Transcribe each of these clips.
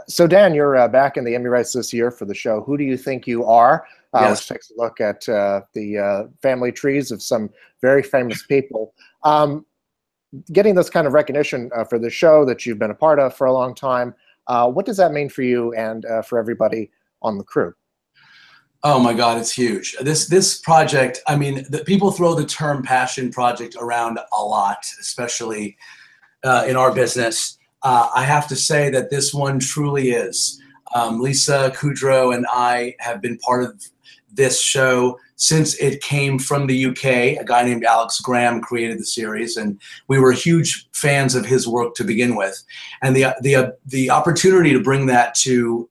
So Dan, you're back in the Emmy race this year for the show Who Do You Think You Are? Which Yes. takes a look at the family trees of some very famous people. Getting this kind of recognition for the show that you've been a part of for a long time, what does that mean for you and for everybody on the crew? Oh my God, it's huge. This project, I mean, people throw the term passion project around a lot, especially in our business. I have to say that this one truly is. Lisa Kudrow and I have been part of this show since it came from the UK. A guy named Alex Graham created the series, and we were huge fans of his work to begin with. And the opportunity to bring that to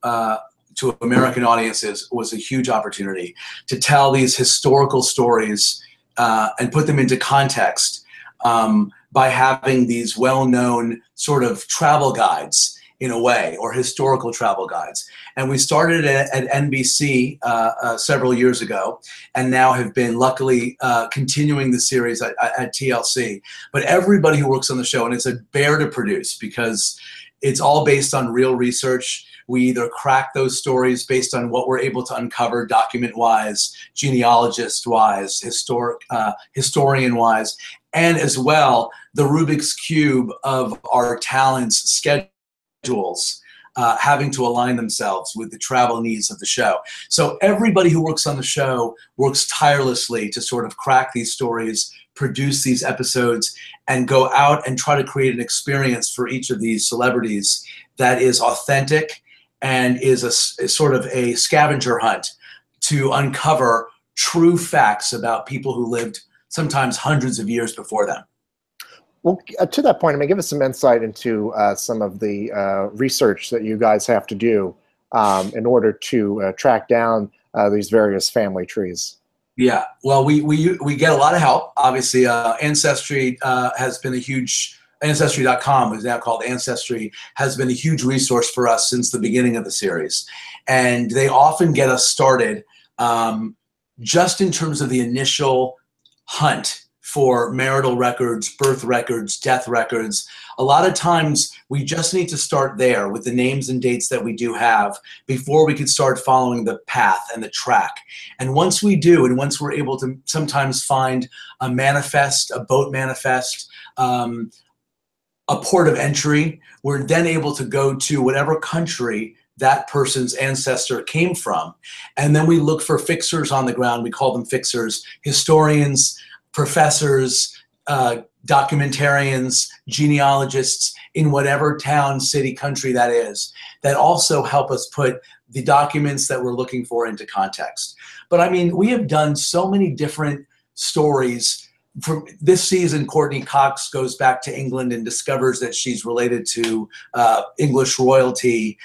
American audiences was a huge opportunity to tell these historical stories and put them into context by having these well-known sort of travel guides in a way, or historical travel guides. And we started at NBC several years ago, and now have been luckily continuing the series at TLC. But everybody who works on the show, and it's a bear to produce because it's all based on real research. We either crack those stories based on what we're able to uncover document-wise, genealogist-wise, historian-wise, and as well, the Rubik's Cube of our talents' schedules having to align themselves with the travel needs of the show. So everybody who works on the show works tirelessly to sort of crack these stories, produce these episodes, and go out and try to create an experience for each of these celebrities that is authentic and is sort of a scavenger hunt to uncover true facts about people who lived sometimes hundreds of years before them. Well, to that point, I mean, give us some insight into some of the research that you guys have to do in order to track down these various family trees. Yeah, well, we get a lot of help. Obviously, Ancestry has been a huge, Ancestry.com is now called Ancestry, has been a huge resource for us since the beginning of the series. And they often get us started just in terms of the initial hunt for marital records, birth records, death records. A lot of times we just need to start there with the names and dates that we do have before we can start following the path and the track. And once we do, and once we're able to sometimes find a manifest, a boat manifest, a port of entry, we're then able to go to whatever country that person's ancestor came from. And then we look for fixers on the ground. We call them fixers, historians, professors, documentarians, genealogists in whatever town, city, country that is, that also help us put the documents that we're looking for into context. But I mean, we have done so many different stories. For this season, Courtney Coxs goes back to England and discovers that she's related to English royalty.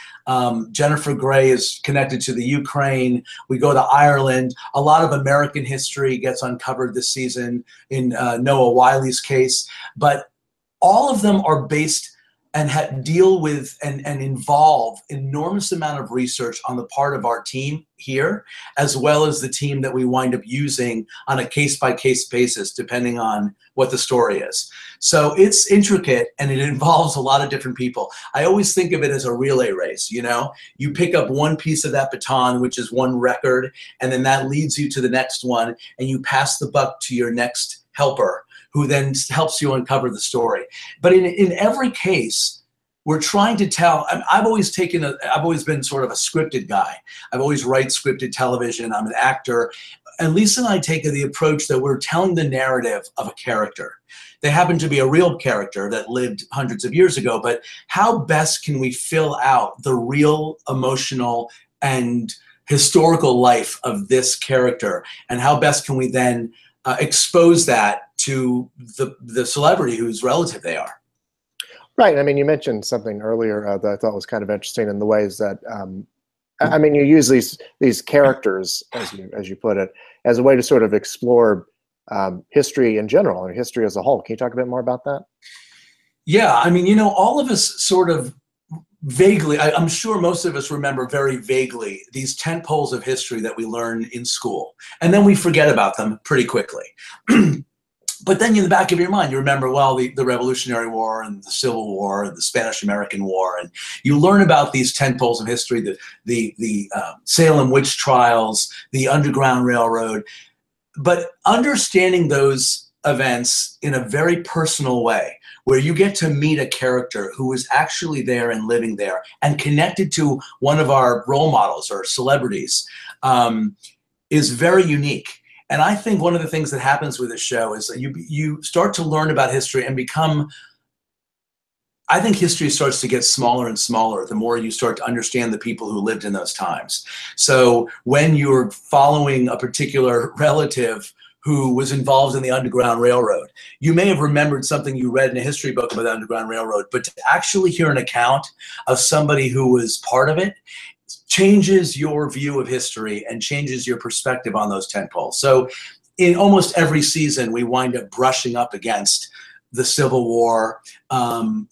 Jennifer Grey is connected to the Ukraine. We go to Ireland. A lot of American history gets uncovered this season in Noah Wiley's case. But all of them are based and deal with and involve enormous amount of research on the part of our team here, as well as the team that we wind up using on a case-by-case basis, depending on what the story is. So it's intricate and it involves a lot of different people. I always think of it as a relay race, you know? You pick up one piece of that baton, which is one record, and then that leads you to the next one, and you pass the buck to your next helper, who then helps you uncover the story. But in every case, we're trying to tell, I've always been sort of a scripted guy. I've always write scripted television. I'm an actor. And Lisa and I take the approach that we're telling the narrative of a character. They happen to be a real character that lived hundreds of years ago, but how best can we fill out the real emotional and historical life of this character? And how best can we then expose that to the celebrity whose relative they are? Right. I mean, you mentioned something earlier that I thought was kind of interesting in the ways that, I mean, you use these characters, as you put it, as a way to sort of explore history in general and history as a whole. Can you talk a bit more about that? Yeah. I mean, you know, all of us sort of vaguely, I'm sure most of us remember very vaguely these tent poles of history that we learn in school, and then we forget about them pretty quickly. But then in the back of your mind, you remember, well, the Revolutionary War and the Civil War and the Spanish-American War, and you learn about these tentpoles of history, the Salem witch trials, the Underground Railroad. But understanding those events in a very personal way, where you get to meet a character who was actually there and living there and connected to one of our role models or celebrities, is very unique. And I think one of the things that happens with this show is that you start to learn about history and become, I think history starts to get smaller and smaller the more you start to understand the people who lived in those times. So when you're following a particular relative who was involved in the Underground Railroad, you may have remembered something you read in a history book about the Underground Railroad, but to actually hear an account of somebody who was part of it changes your view of history and changes your perspective on those tentpoles. So in almost every season, we wind up brushing up against the Civil War,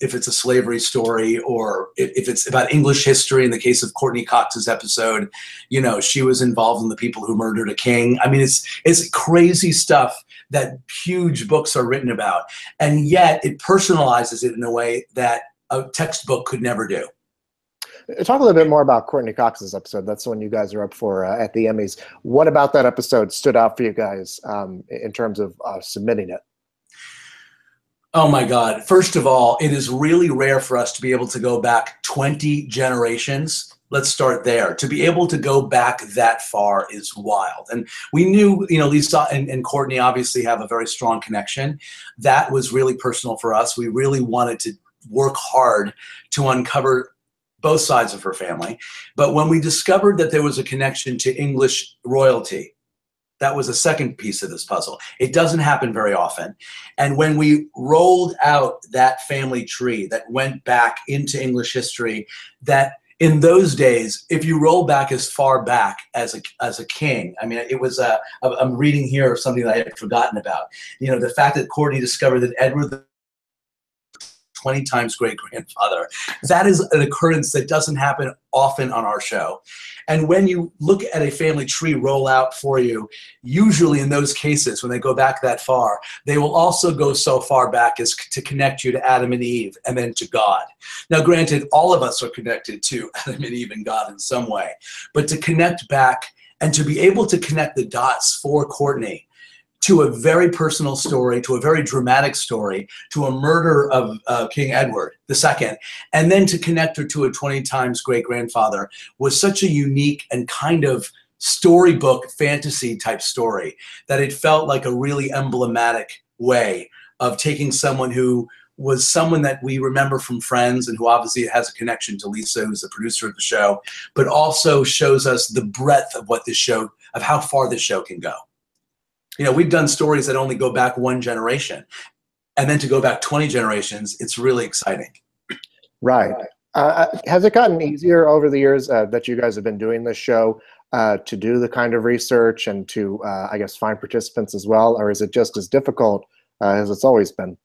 if it's a slavery story, or if it's about English history. In the case of Courtney Cox's episode, you know, she was involved in the people who murdered a king. I mean, it's crazy stuff that huge books are written about, and yet it personalizes it in a way that a textbook could never do. Talk a little bit more about Courtney Cox's episode. That's the one you guys are up for at the Emmys. What about that episode stood out for you guys in terms of submitting it? Oh my God. First of all, it is really rare for us to be able to go back 20 generations. Let's start there. To be able to go back that far is wild. And we knew, you know, Lisa and Courtney obviously have a very strong connection. That was really personal for us. We really wanted to work hard to uncover both sides of her family. But when we discovered that there was a connection to English royalty, that was a second piece of this puzzle. It doesn't happen very often. And when we rolled out that family tree that went back into English history, that in those days, if you roll back as far back as a king, I mean, it was I'm reading here something that I had forgotten about. You know, the fact that Courtney discovered that Edward the 20 times great-grandfather. That is an occurrence that doesn't happen often on our show. And when you look at a family tree roll out for you, usually in those cases, when they go back that far, they will also go so far back as to connect you to Adam and Eve and then to God. Now, granted, all of us are connected to Adam and Eve and God in some way, but to connect back and to be able to connect the dots for Courtney to a very personal story, to a very dramatic story, to a murder of King Edward II, and then to connect her to a 20 times great-grandfather was such a unique and kind of storybook fantasy type story that it felt like a really emblematic way of taking someone who was someone that we remember from Friends and who obviously has a connection to Lisa, who's the producer of the show, but also shows us the breadth of what this show, of how far this show can go. You know, we've done stories that only go back one generation, and then to go back 20 generations, it's really exciting. Right. Has it gotten easier over the years that you guys have been doing this show to do the kind of research and to, I guess, find participants as well? Or is it just as difficult as it's always been?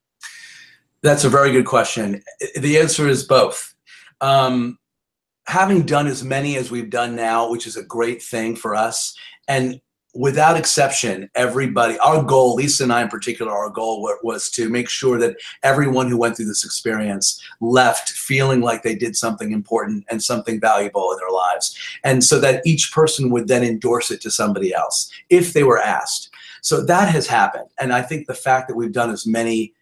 That's a very good question. The answer is both. Having done as many as we've done now, which is a great thing for us, and without exception, everybody, our goal, Lisa and I in particular, our goal was to make sure that everyone who went through this experience left feeling like they did something important and something valuable in their lives. And so that each person would then endorse it to somebody else if they were asked. So that has happened. And I think the fact that we've done as many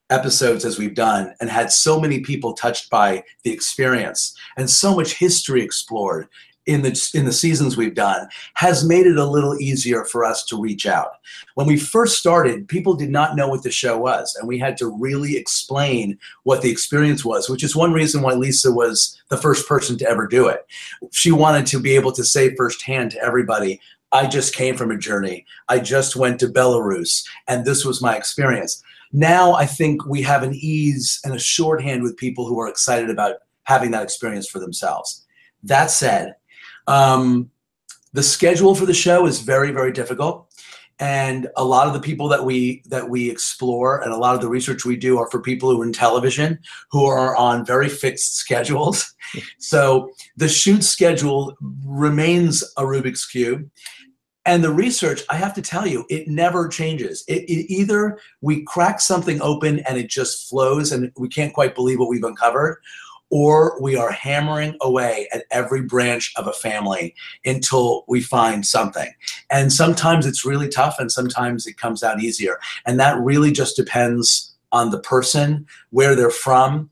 episodes as we've done and had so many people touched by the experience and so much history explored in the seasons we've done has made it a little easier for us to reach out. When we first started, people did not know what the show was, and we had to really explain what the experience was, which is one reason why Lisa was the first person to ever do it. She wanted to be able to say firsthand to everybody, I just came from a journey. I just went to Belarus, and this was my experience. Now I think we have an ease and a shorthand with people who are excited about having that experience for themselves. That said, the schedule for the show is very, very difficult. And a lot of the people that we explore and a lot of the research we do are for people who are in television, who are on very fixed schedules. So the shoot schedule remains a Rubik's Cube. And the research, I have to tell you, it never changes. It either we crack something open and it just flows and we can't quite believe what we've uncovered, or we are hammering away at every branch of a family until we find something. And sometimes it's really tough and sometimes it comes out easier. And that really just depends on the person, where they're from,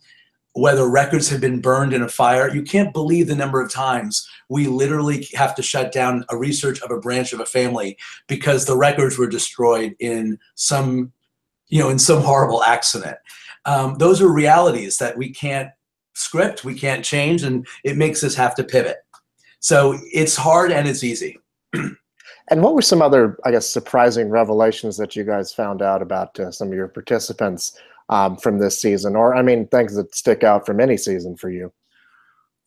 whether records have been burned in a fire. You can't believe the number of times we literally have to shut down a research of a branch of a family because the records were destroyed in some, in some horrible accident. Those are realities that we can't script, we can't change, and it makes us have to pivot. So it's hard and it's easy. And what were some other, I guess, surprising revelations that you guys found out about some of your participants from this season? Or, I mean, things that stick out from any season for you?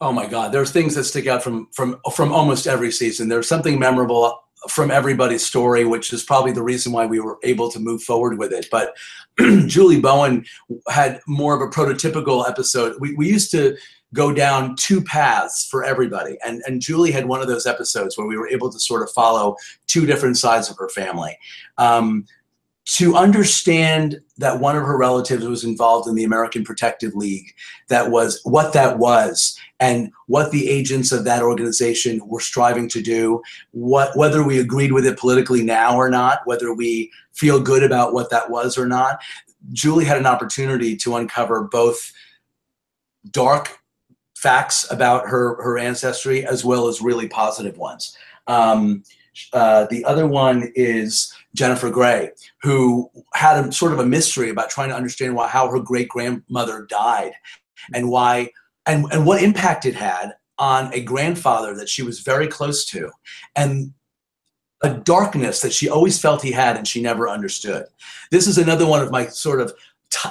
Oh my God, there's things that stick out from almost every season. There's something memorable from everybody's story, which is probably the reason why we were able to move forward with it. But Julie Bowen had more of a prototypical episode. We used to go down two paths for everybody. And Julie had one of those episodes where we were able to sort of follow two different sides of her family. To understand that one of her relatives was involved in the American Protective League, that was what that was, and what the agents of that organization were striving to do, whether we agreed with it politically now or not, whether we feel good about what that was or not. Julie had an opportunity to uncover both dark facts about her ancestry as well as really positive ones. The other one is Jennifer Grey, who had a sort of a mystery about trying to understand how her great-grandmother died and why, and what impact it had on a grandfather that she was very close to, and a darkness that she always felt he had and she never understood. This is another one of my sort of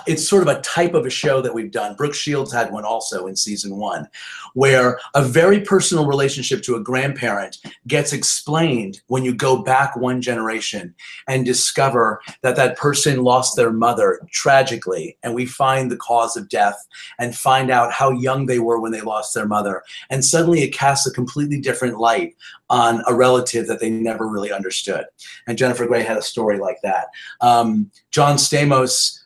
it's sort of a type of a show that we've done. Brooke Shields had one also in season 1, where a very personal relationship to a grandparent gets explained when you go back one generation and discover that that person lost their mother tragically, and we find the cause of death and find out how young they were when they lost their mother. And suddenly it casts a completely different light on a relative that they never really understood. And Jennifer Grey had a story like that. John Stamos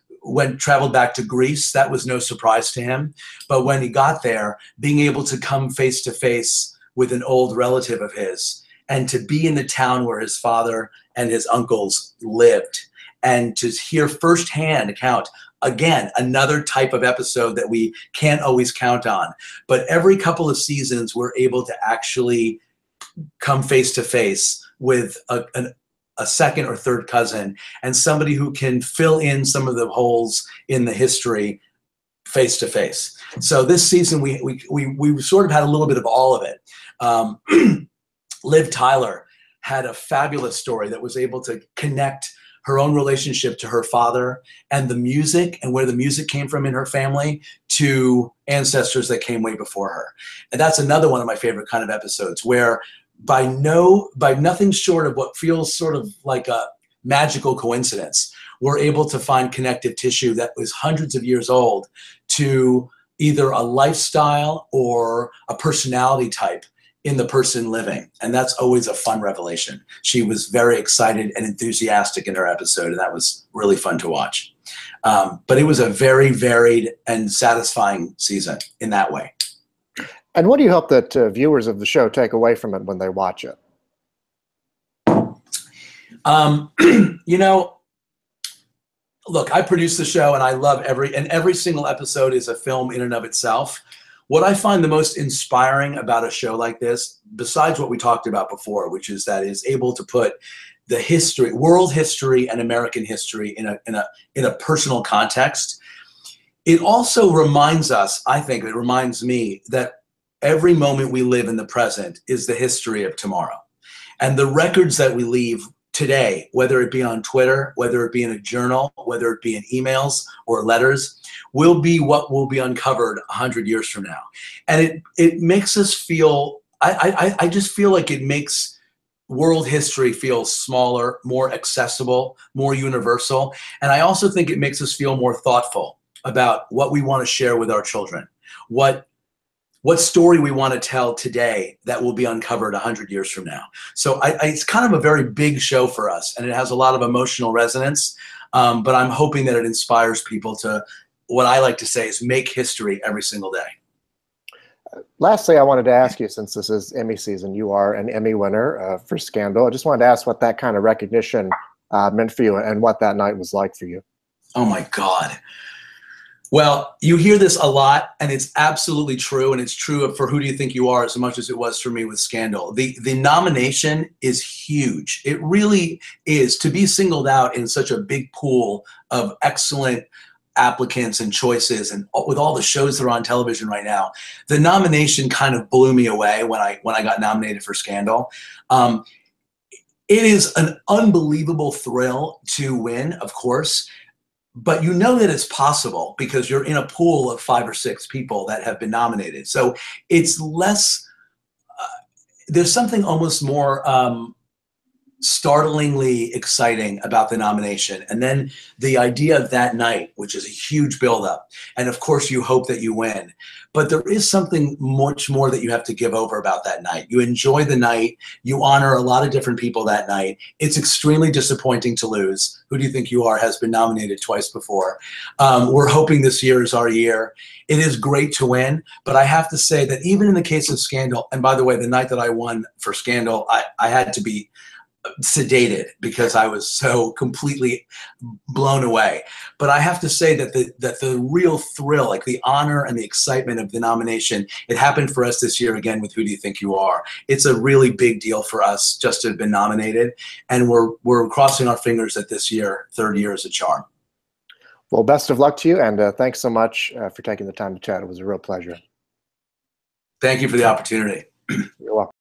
traveled back to Greece. That was no surprise to him. But when he got there, being able to come face to face with an old relative of his and to be in the town where his father and his uncles lived and to hear firsthand account, again, another type of episode that we can't always count on. But every couple of seasons, we're able to actually come face to face with a second or third cousin and somebody who can fill in some of the holes in the history face to face. So this season, we sort of had a little bit of all of it. Liv Tyler had a fabulous story that was able to connect her own relationship to her father and the music and where the music came from in her family to ancestors that came way before her. And that's another one of my favorite kind of episodes where by nothing short of what feels sort of like a magical coincidence, we're able to find connective tissue that was hundreds of years old to either a lifestyle or a personality type in the person living. And that's always a fun revelation. She was very excited and enthusiastic in her episode, and that was really fun to watch. But it was a very varied and satisfying season in that way. And what do you hope that viewers of the show take away from it when they watch it? Look, I produce the show and I love every single episode is a film in and of itself. What I find the most inspiring about a show like this, besides what we talked about before, which is that it's able to put the history, world history and American history in a personal context, it also reminds us, I think it reminds me, that every moment we live in the present is the history of tomorrow. And the records that we leave today, whether it be on Twitter, whether it be in a journal, whether it be in emails or letters, will be what will be uncovered 100 years from now. And it makes us feel, I just feel like it makes world history feel smaller, more accessible, more universal. And I also think it makes us feel more thoughtful about what we want to share with our children, what what story we want to tell today that will be uncovered 100 years from now. So it's kind of a very big show for us, and it has a lot of emotional resonance, but I'm hoping that it inspires people to, what I like to say is, make history every single day. Lastly, I wanted to ask you, since this is Emmy season, you are an Emmy winner for Scandal. I just wanted to ask what that kind of recognition meant for you and what that night was like for you. Oh my God. Well, you hear this a lot, and it's absolutely true, and it's true for Who Do You Think You Are as much as it was for me with Scandal. The nomination is huge. It really is. To be singled out in such a big pool of excellent applicants and choices, and with all the shows that are on television right now, the nomination kind of blew me away when I got nominated for Scandal. It is an unbelievable thrill to win, of course, but you know that it's possible because you're in a pool of 5 or 6 people that have been nominated. So it's less, there's something almost more startlingly exciting about the nomination. And then the idea of that night, which is a huge buildup. And of course you hope that you win, but there is something much more that you have to give over about that night. You enjoy the night, you honor a lot of different people that night. It's extremely disappointing to lose. Who Do You Think You Are has been nominated twice before. We're hoping this year is our year. It is great to win, but I have to say that even in the case of Scandal, and by the way, the night that I won for Scandal, I had to be sedated because I was so completely blown away. But I have to say that the real thrill, like the honor and the excitement of the nomination, it happened for us this year again with Who Do You Think You Are. It's a really big deal for us just to have been nominated, and we're crossing our fingers that this year, 3rd year, is a charm. Well, best of luck to you, and thanks so much for taking the time to chat. It was a real pleasure. Thank you for the opportunity. You're welcome.